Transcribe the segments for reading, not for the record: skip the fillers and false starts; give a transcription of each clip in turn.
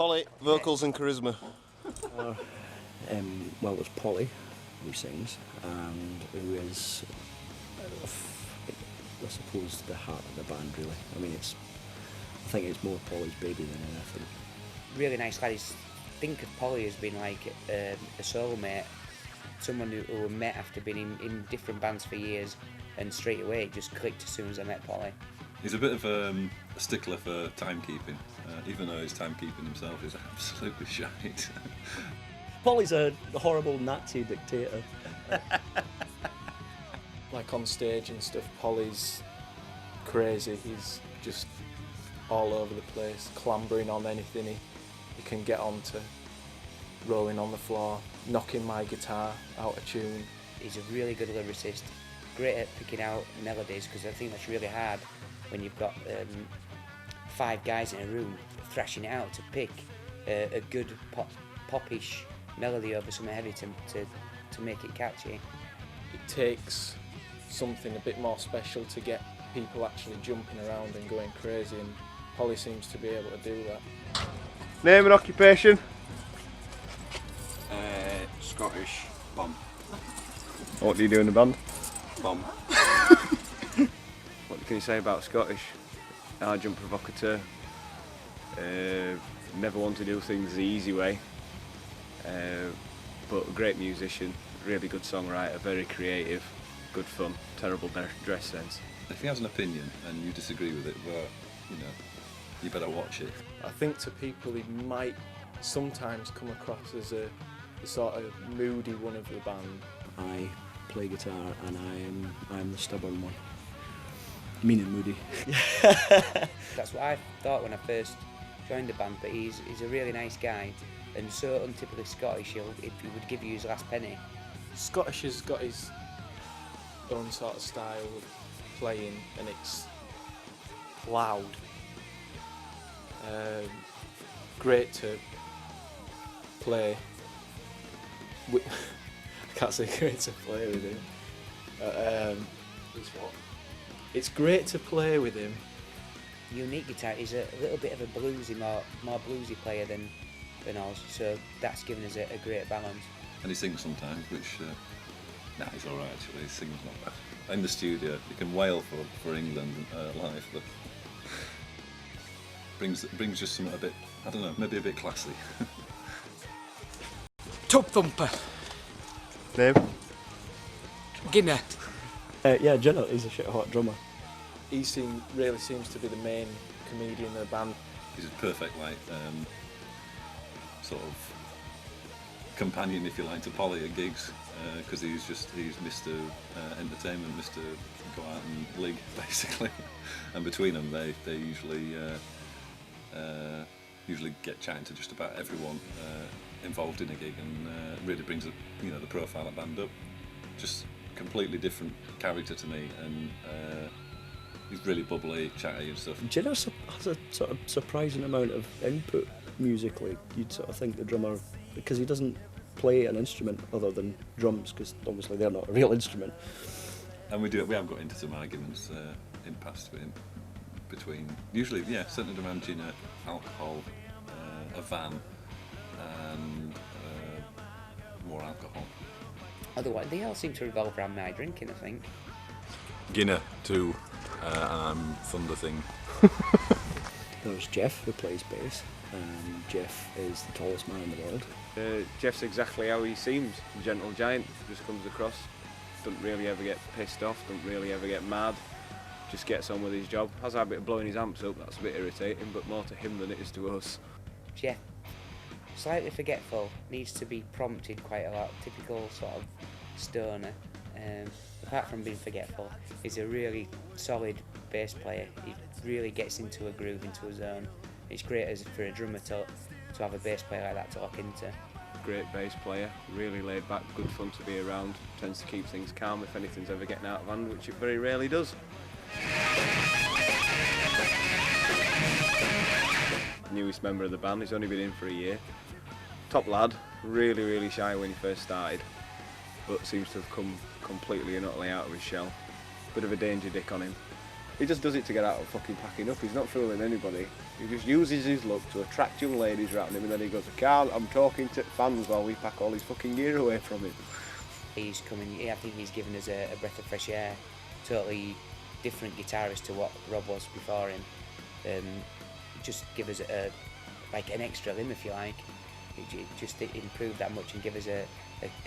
Polly, vocals and charisma. Well, there's Polly, who sings, and who is, I suppose, the heart of the band, really. I mean, I think it's more Polly's baby than anything. Really nice lad. Think of Polly as being like a solo mate, someone who met after being in different bands for years, and straight away it just clicked as soon as I met Polly. He's a bit of a stickler for timekeeping, even though his timekeeping himself is absolutely shite. Polly's a horrible Nazi dictator. Like on stage and stuff, Polly's crazy. He's just all over the place, clambering on anything he can get onto, rolling on the floor, knocking my guitar out of tune. He's a really good lyricist, great at picking out melodies, because I think that's really hard when you've got 5 guys in a room thrashing it out to pick a good popish melody over something heavy to make it catchy. It takes something a bit more special to get people actually jumping around and going crazy, and Polly seems to be able to do that. Name and occupation? Scottish bum. What do you do in the band? Bum. What can you say about Scottish? Argent provocateur. Never want to do things the easy way. But a great musician, really good songwriter, very creative, good fun, terrible dress sense. If he has an opinion and you disagree with it, well, you better watch it. I think to people he might sometimes come across as the sort of moody one of the band. I play guitar and I'm the stubborn one. Mean and moody. That's what I thought when I first joined the band, but he's a really nice guy and so untypically Scottish. He would give you his last penny. Scottish has got his own sort of style of playing, and it's loud. Great to play with. I can't say great to play with him. It's great to play with him. Unique guitar is a little bit of a bluesy, more bluesy player than us, so that's given us a great balance. And he sings sometimes, which, he's alright actually, his singing's not bad. In the studio, you can wail for England live, but brings just something a bit, I don't know, maybe a bit classy. Top Thumper. Name? Ginner. Yeah, Jenna, he's a shit hot drummer. He really seems to be the main comedian of the band. He's a perfect, sort of companion, if you like, to Polly at gigs, because he's Mr. Entertainment, Mr. Go out and lig, basically. And between them, they usually get chatting to just about everyone involved in a gig, and really brings the profile of the band up. Just completely different character to me, and he's really bubbly, chatty and stuff. Jenna has a sort of surprising amount of input musically. You'd sort of think the drummer, because he doesn't play an instrument other than drums, because obviously they're not a real instrument. And we have got into some arguments in past with him, between usually centred around gin, alcohol, a van, and more alcohol. Otherwise, they all seem to revolve around my drinking, I think. Ginner too, and I'm Thunder Thing. There's Jeff, who plays bass, and Jeff is the tallest man in the world. Jeff's exactly how he seems, a gentle giant, just comes across, doesn't really ever get pissed off, doesn't really ever get mad, just gets on with his job. Has a habit of blowing his amps up, that's a bit irritating, but more to him than it is to us. Jeff, slightly forgetful, needs to be prompted quite a lot, typical sort of stoner. Apart from being forgetful, he's a really solid bass player. He really gets into a groove, into a zone. It's great for a drummer to have a bass player like that to lock into. Great bass player, really laid back, good fun to be around, tends to keep things calm if anything's ever getting out of hand, which it very rarely does. Newest member of the band, he's only been in for a year. Top lad, really shy when he first started, but seems to have come completely and utterly out of his shell. Bit of a danger dick on him. He just does it to get out of fucking packing up. He's not fooling anybody. He just uses his look to attract young ladies around him, and then he goes, I can't, I'm talking to fans while we pack all his fucking gear away from him. He's coming, I think he's given us a breath of fresh air. Totally different guitarist to what Rob was before him. Just give us like an extra limb, if you like. It just improved that much and give us a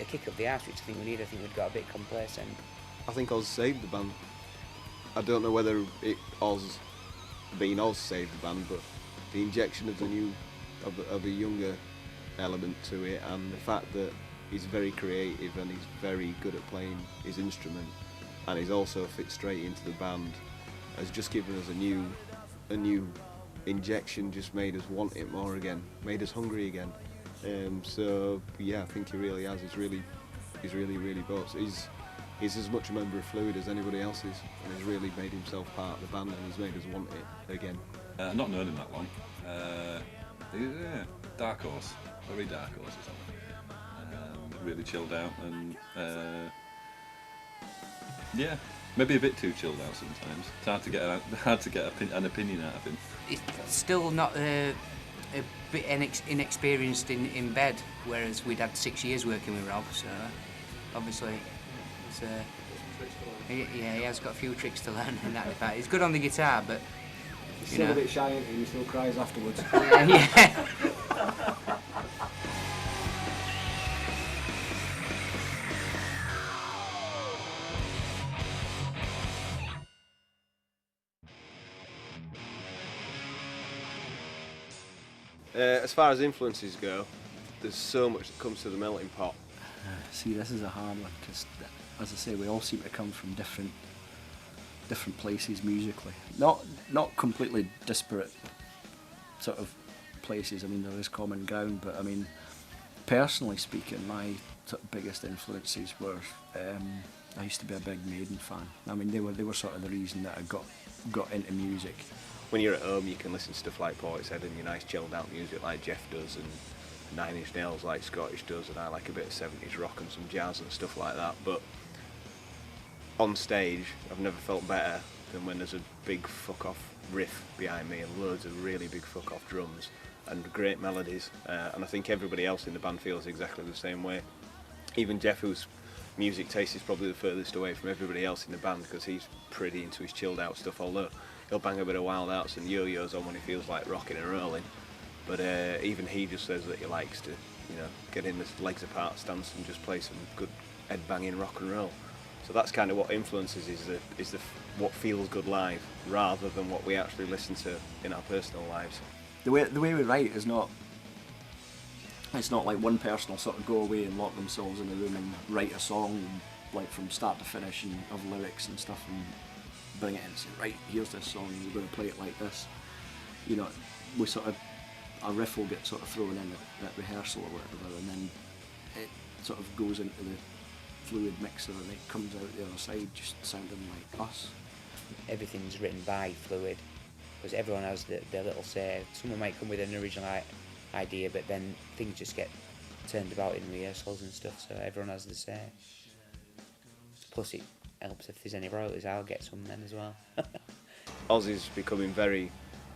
kick up the arse, which I think we need. I think we'd got a bit complacent. I think Oz saved the band. I don't know whether being Oz saved the band, but the injection of a younger element to it, and the fact that he's very creative and he's very good at playing his instrument, and he's also fit straight into the band, has just given us a new injection. Just made us want it more again, made us hungry again. So yeah, I think he really has. He's really both. He's as much a member of Fluid as anybody else is, and he's really made himself part of the band, and he's made us want it again. Not known him that long. Yeah, Dark Horse, very Dark Horse or something. Really chilled out, and yeah, maybe a bit too chilled out sometimes. It's hard to get an opinion out of him. It's still not a bit inexperienced in bed, whereas we'd had 6 years working with Rob, so obviously he has got a few tricks to learn in that department. He's good on the guitar, but He's still a bit shy, and he still cries afterwards. yeah. As far as influences go, there's so much that comes to the melting pot. See, this is a hard one because, as I say, we all seem to come from different places musically. Not completely disparate sort of places. I mean, there is common ground, but I mean, personally speaking, my sort of biggest influences were. I used to be a big Maiden fan. I mean, they were sort of the reason that I got into music. When you're at home, you can listen to stuff like Portishead and your nice chilled out music like Jeff does, and Nine Inch Nails like Scottish does, and I like a bit of 70s rock and some jazz and stuff like that. But on stage, I've never felt better than when there's a big fuck off riff behind me and loads of really big fuck off drums and great melodies. And I think everybody else in the band feels exactly the same way. Even Jeff, whose music taste is probably the furthest away from everybody else in the band, because he's pretty into his chilled out stuff, although he'll bang a bit of Wild Outs and yo-yos on when he feels like rocking and rolling. But even he just says that he likes to, get in this legs apart stance and just play some good head-banging rock and roll. So that's kind of what influences is what feels good live, rather than what we actually listen to in our personal lives. The way we write is not. It's not like one person will sort of go away and lock themselves in a room and write a song like from start to finish and of lyrics and stuff and bring it in and say, right, here's this song, you're going to play it like this. We sort of, a riff will get sort of thrown in at rehearsal or whatever, and then it sort of goes into the Fluid mixer and it comes out the other side just sounding like us. Everything's written by Fluid, because everyone has their little say. Someone might come with an original idea, but then things just get turned about in rehearsals and stuff, so everyone has the say. Plus it helps if there's any royalties, I'll get some then as well. Ozzy's becoming very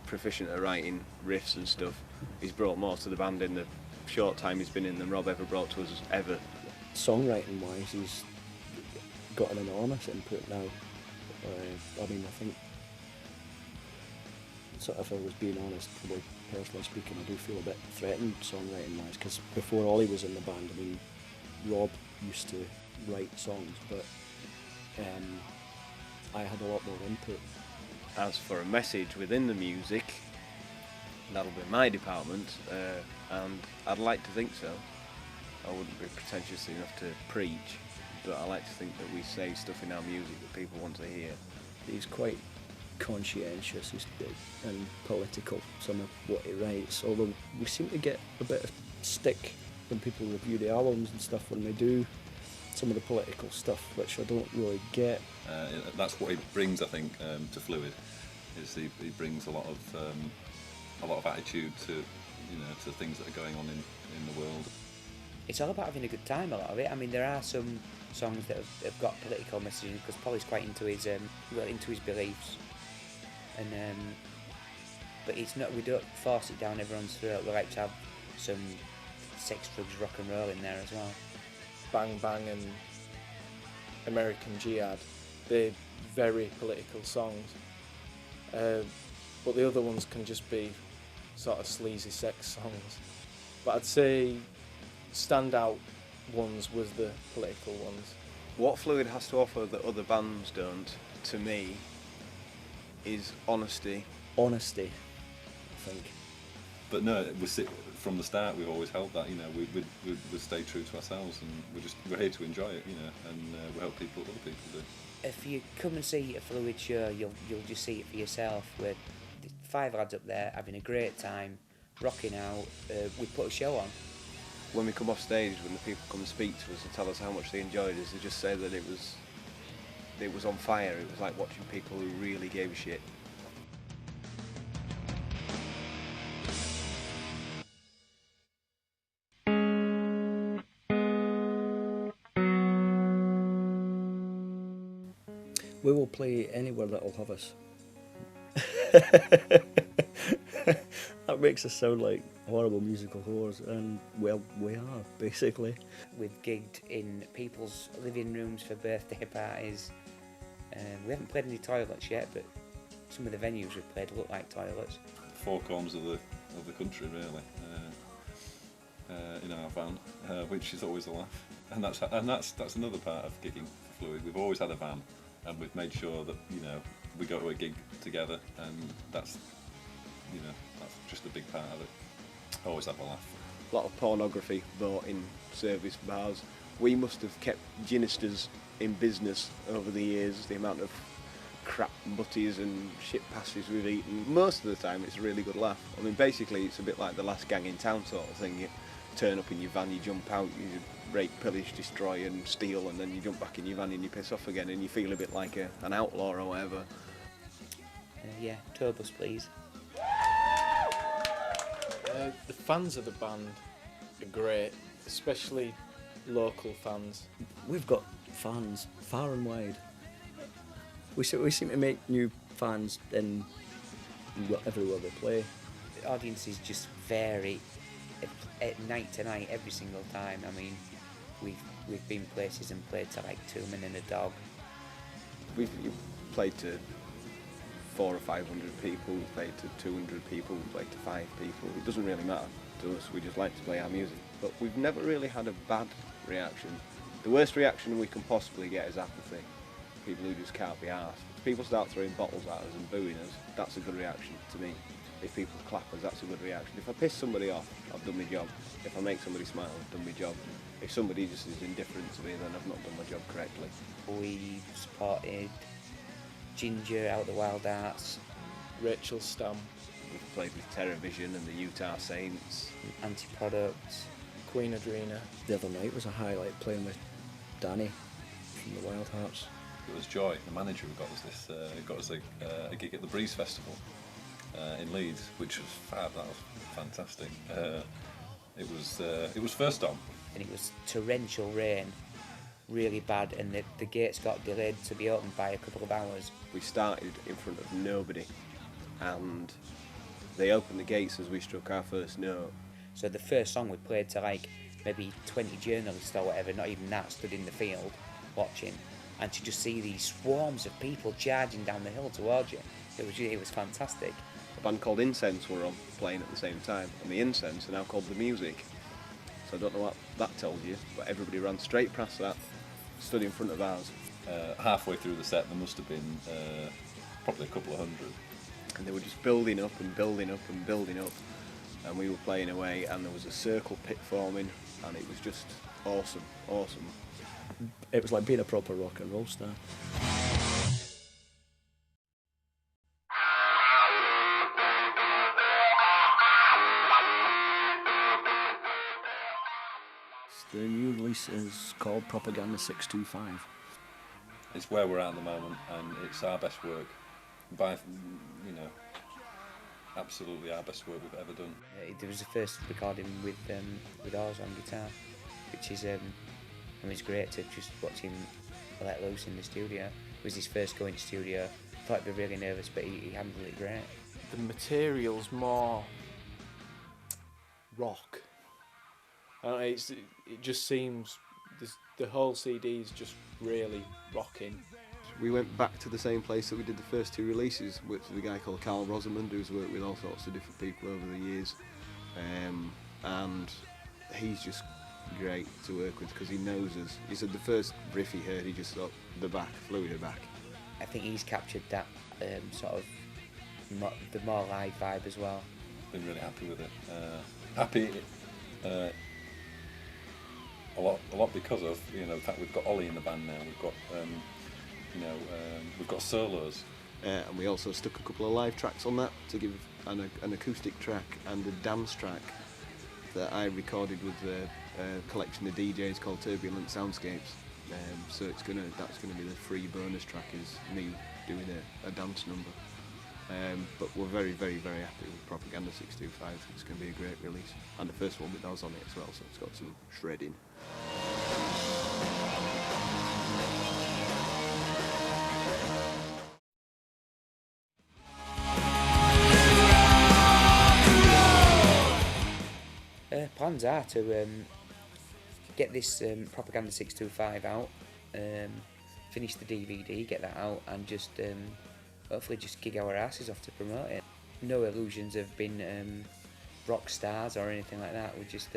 proficient at writing riffs and stuff. He's brought more to the band in the short time he's been in than Rob ever brought to us ever. Songwriting wise, he's got an enormous input now. I mean, I think, sort of, if I was being honest, probably personally speaking, I do feel a bit threatened songwriting wise, because before Ollie was in the band, I mean, Rob used to write songs, but I had a lot more input. As for a message within the music, that'll be my department, and I'd like to think so. I wouldn't be pretentious enough to preach, but I like to think that we say stuff in our music that people want to hear. He's quite conscientious and political, some of what he writes, although we seem to get a bit of stick when people review the albums and stuff when they do some of the political stuff, which I don't really get. That's what he brings, I think, to Fluid. Is he brings a lot of attitude to to things that are going on in the world. It's all about having a good time, a lot of it. I mean, there are some songs that have got political messages, because Paul's quite into his beliefs. and but it's not. We don't force it down everyone's throat. We like to have some sex, drugs, rock and roll in there as well. Bang Bang and American Jihad, they're very political songs, but the other ones can just be sort of sleazy sex songs. But I'd say standout ones was the political ones. What Fluid has to offer that other bands don't, to me, is honesty. Honesty, I think. But no, from the start we've always held that, you know, we stay true to ourselves, and we're here to enjoy it, you know, and we help people, other people do. If you come and see a Fluid show, you'll just see it for yourself. We're 5 lads up there having a great time, rocking out. We put a show on. When we come off stage, when the people come and speak to us and tell us how much they enjoyed us, they just say that it was on fire. It was like watching people who really gave a shit. We will play anywhere that'll have us. That makes us sound like horrible musical whores, and well, we are, basically. We've gigged in people's living rooms for birthday parties. We haven't played any toilets yet, but some of the venues we've played look like toilets. Four corners of the country, really, in our van, which is always a laugh. And that's another part of gigging for Fluid. We've always had a van, and we've made sure that, you know, we go to a gig together, and that's just a big part of it. Always have a laugh. A lot of pornography bought in service bars. We must have kept ginisters in business over the years, the amount of crap butties and shit pasties we've eaten. Most of the time it's a really good laugh. I mean, basically it's a bit like the last gang in town sort of thing. You turn up in your van, you jump out, you rape, pillage, destroy and steal, and then you jump back in your van and you piss off again, and you feel a bit like an outlaw or whatever. Yeah, Turbos please. The fans of the band are great, especially local fans. We've got fans far and wide. We seem to make new fans in everywhere we play. The audiences just vary at night to night every single time. I mean, we've been places and played to like 2 Men and a Dog. We've played to 400 or 500 people, we played to 200 people, we played to 5 people. It doesn't really matter to us, we just like to play our music. But we've never really had a bad reaction. The worst reaction we can possibly get is apathy. People who just can't be arsed. If people start throwing bottles at us and booing us, that's a good reaction to me. If people clap us, that's a good reaction. If I piss somebody off, I've done my job. If I make somebody smile, I've done my job. If somebody just is indifferent to me, then I've not done my job correctly. We supported Ginger out of the Wild Arts, Rachel Stam, We've played with TerraVision and the Utah Saints. Anti-Products, Queen Adrena. The other night was a highlight, playing with Danny from the Wild Hearts. It was Joy, the manager, who got us a gig at the Breeze Festival in Leeds, which was fab. That was fantastic. It was first on, and it was torrential rain, really bad, and the gates got delayed to be opened by a couple of hours. We started in front of nobody, and they opened the gates as we struck our first note. So the first song we played to like maybe 20 journalists or whatever, not even that, stood in the field watching, and to just see these swarms of people charging down the hill towards you, it was fantastic. A band called Incense were on, playing at the same time, and the Incense are now called The Music. So I don't know what that tells you, but everybody ran straight past that, stood in front of ours. Halfway through the set, there must have been probably a couple of hundred. And they were just building up and building up and building up. And we were playing away, and there was a circle pit forming, and it was just awesome, awesome. It was like being a proper rock and roll star. The new release is called Propaganda 625. It's where we're at the moment, and it's our best work. By, absolutely our best work we've ever done. There was the first recording with Oz on guitar, which is, it's great to just watch him let loose in the studio. It was his first going to studio, thought he'd be really nervous, but he handled it great. The material's more rock. I don't know, it just seems the whole CD is just really rocking. We went back to the same place that we did the first two releases, with a guy called Carl Rosamond, who's worked with all sorts of different people over the years, and he's just great to work with because he knows us. He said the first riff he heard, he just thought the back, Fluid are back. I think he's captured that sort of the more live vibe as well. Been really happy with it. Happy a lot because of the fact we've got Ollie in the band now. We've got we've got solos, and we also stuck a couple of live tracks on that to give an acoustic track and a dance track that I recorded with a collection of DJs called Turbulent Soundscapes. So that's gonna be the free bonus track, is me doing a dance number. But we're very, very, very happy with Propaganda 625. It's going to be a great release, and the first one with Oz on it as well, so it's got some shredding. Plans are to get this Propaganda 625 out, finish the DVD, get that out, and just hopefully just gig our asses off to promote it. No illusions of being rock stars or anything like that. We just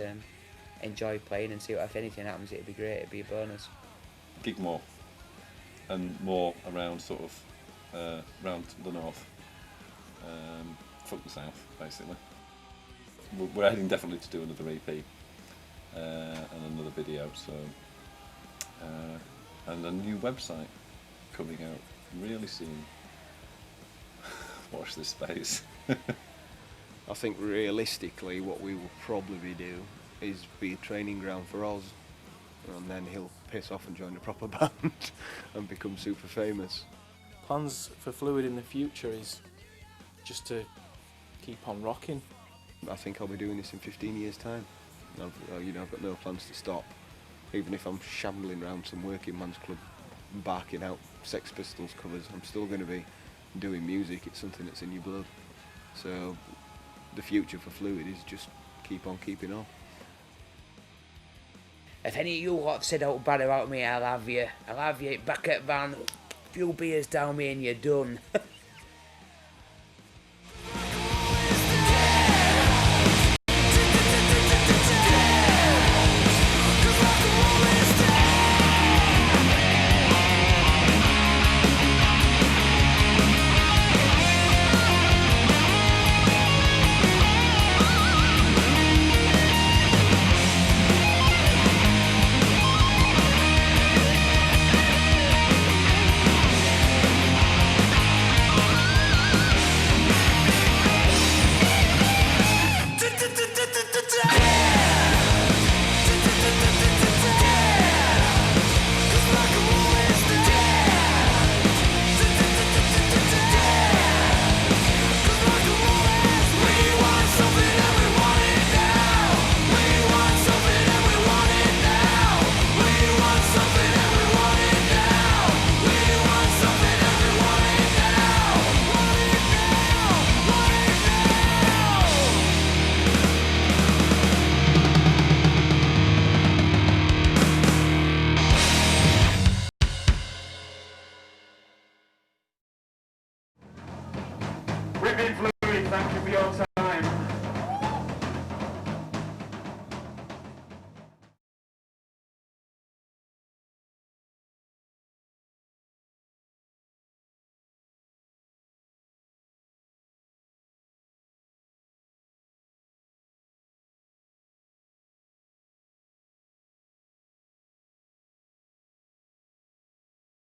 enjoy playing and see if anything happens. It'd be great. It'd be a bonus. gig more, and more around sort of around the north, fuck the south, basically. We're heading definitely to do another EP and another video, so and a new website coming out really soon. Watch this space. I think realistically what we will probably do is be a training ground for Oz, and then he'll piss off and join a proper band and become super famous. Plans for Fluid in the future is just to keep on rocking. I think I'll be doing this in 15 years' time. I've got no plans to stop. Even if I'm shambling around some working man's club barking out Sex Pistols covers, I'm still going to be doing music. It's something that's in your blood. So the future for Fluid is just keep on keeping on. If any of you lot said out bad about me, I'll have you. I'll have you back at van, few beers down me and you're done.